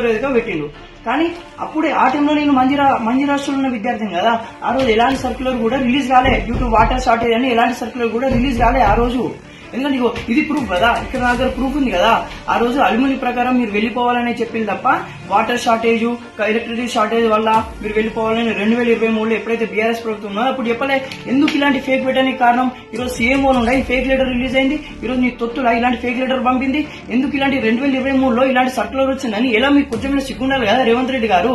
వేదికగా పెట్టిండు. కానీ అప్పుడే ఆ టైంలో నేను మంజీ ఉన్న విద్యార్థిని కదా, ఆ రోజు ఎలాంటి సర్క్యులర్ కూడా రిలీజ్ కాలే. డ్యూ టు వాటర్ షార్టేజ్ అని ఎలాంటి సర్క్యులర్ కూడా రిలీజ్ కాలే ఆ రోజు. ఎందుకంటే ఇది ప్రూఫ్ కదా, ఇక్కడ నా దగ్గర ప్రూఫ్ ఉంది కదా. ఆ రోజు అల్యూమిని ప్రకారం మీరు వెళ్లిపోవాలని చెప్పింది తప్ప వాటర్ షార్టేజ్, ఎలక్ట్రిసిటీ షార్టేజ్ వల్ల మీరు వెళ్లిపోవాలని 2023లో ఎప్పుడైతే బీఆర్ఎస్ ప్రభుత్వం ఉన్నదో అప్పుడు చెప్పలే. ఎందుకు ఇలాంటి ఫేక్ పెట్టడానికి కారణం? ఈరోజు సీఎంఓ నుండి ఈ ఫేక్ లెటర్ రిలీజ్ అయింది, ఈరోజు నీ తొత్తులా ఇలాంటి ఫేక్ లెటర్ పంపింది. ఎందుకు ఇలాంటి 2023లో ఇలాంటి సర్కులర్ వచ్చిందని ఎలా మీకు కొంచెం సిగ్గుండాలి కదా రేవంత్ రెడ్డి గారు.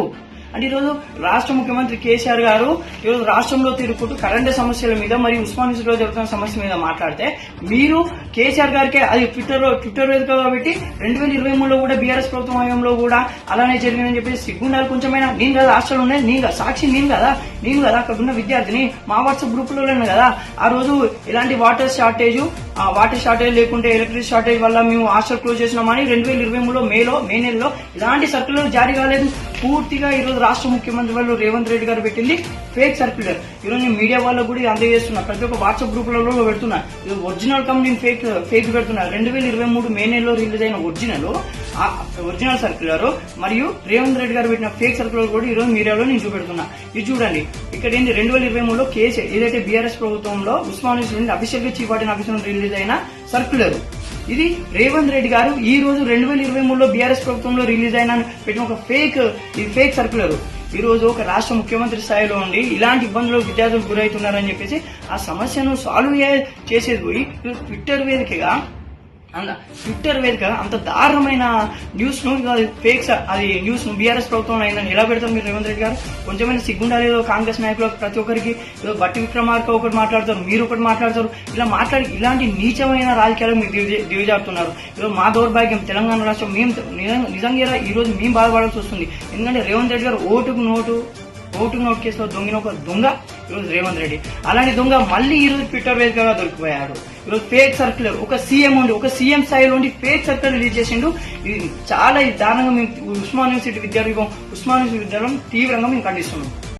అంటే ఈరోజు రాష్ట్ర ముఖ్యమంత్రి కేసీఆర్ గారు ఈరోజు రాష్ట్రంలో తిరుగుతూ కరెంటు సమస్యల మీద మరియు ఉస్మానియాలో జరుగుతున్న సమస్య మీద మాట్లాడితే మీరు కేసీఆర్ గారికి అది ట్విట్టర్ వేదిక కాబట్టి 2023లో కూడా బీఆర్ఎస్ ప్రభుత్వం హయాంలో కూడా అలానే జరిగిందని చెప్పేసి సిగ్గుండాలి కొంచెమైనా. నేను కదా హాస్టల్ ఉన్నాయి, నేను సాక్షి నేను కదా అక్కడ ఉన్న విద్యార్థిని, మా వాట్సాప్ గ్రూప్ లో కదా ఆ రోజు ఇలాంటి వాటర్ షార్టేజ్ లేకుంటే ఎలక్ట్రిసిటీ షార్టేజ్ వల్ల మేము హాస్టల్ క్లోజ్ చేసినామని 2023లో మే నెలలో ఇలాంటి సర్క్యులర్ జారీ కాలేదు. పూర్తిగా ఈరోజు రాష్ట్ర ముఖ్యమంత్రి వాళ్ళు రేవంత్ రెడ్డి గారు పెట్టింది ఫేక్ సర్క్యులర్. ఈరోజు నేను మీడియా వాళ్ళకు కూడా అందజేస్తున్నా, ప్రతి ఒక్క వాట్సాప్ గ్రూపులలో పెడుతున్నా. ఇది ఒరిజినల్ కంపెనీ ఫేక్ పెడుతున్నా. 2023 మే నెలలో రిలీజ్ అయిన ఒరిజినల్ సర్క్యులర్ మరియు రేవంత్ రెడ్డి గారు పెట్టిన ఫేక్ సర్క్యులర్ కూడా ఈరోజు మీడియాలో నేను చూపెడుతున్నా. ఇది చూడండి, ఇక్కడ ఏంటి 2023లో కేసు ఏదైతే బీఆర్ఎస్ ప్రభుత్వంలో ఉస్మానియా నుండి అఫీషియల్ గా చీఫ్ వార్డెన్ ఆఫీస్ నుండి రిలీజ్ అయిన సర్క్యులర్. ఇది రేవంత్ రెడ్డి గారు ఈ రోజు 2023లో బీఆర్ఎస్ ప్రభుత్వంలో రిలీజ్ అయిన పెట్టిన ఒక ఫేక్ సర్క్యులర్. ఈ రోజు ఒక రాష్ట్ర ముఖ్యమంత్రి స్థాయిలో ఉండి ఇలాంటి ఇబ్బందులు విద్యార్థులు గురవుతున్నారని చెప్పేసి ఆ సమస్యను సాల్వ్ చేసేది పోయి ట్విట్టర్ వేదికగా అంత దారుణమైన న్యూస్ ను ఫేక్స్ అది న్యూస్ ను బీఆర్ఎస్ ప్రభుత్వంలో అయిందని ఎలా పెడతారు మీరు రేవంత్ రెడ్డి గారు? కొంచెమైనా సిగ్గుండాలేదో కాంగ్రెస్ నాయకులకు ప్రతి ఒక్కరికి. ఏదో బట్టి విక్రమార్క ఒకటి మాట్లాడతారు, మీరు ఒకటి మాట్లాడతారు. ఇలాంటి నీచమైన రాజకీయాలకు మీరు దిగజారుతున్నారు. ఈరోజు మా దౌర్భాగ్యం తెలంగాణ రాష్ట్రం మేము నిజంగా ఈ రోజు మేము బాధపడాల్సి వస్తుంది. ఎందుకంటే రేవంత్ రెడ్డి గారు ఓటుకు నోటు కేసులో దొంగిన ఒక దొంగ ఈరోజు రేవంత్ రెడ్డి. అలాంటి దొంగ మళ్ళీ ఈ రోజు ట్విట్టర్ వేదికగా దొరికిపోయాడు. ఈరోజు ఫేక్ సర్క్యులర్ ఒక సీఎం స్థాయిలో ఉండి ఫేక్ సర్క్యులర్ రిలీజ్ చేసిండు. ఇది చాలా దారుణంగా మేము ఉస్మానియా యూనివర్సిటీ విద్యార్థులం తీవ్రంగా మేము ఖండిస్తున్నాం.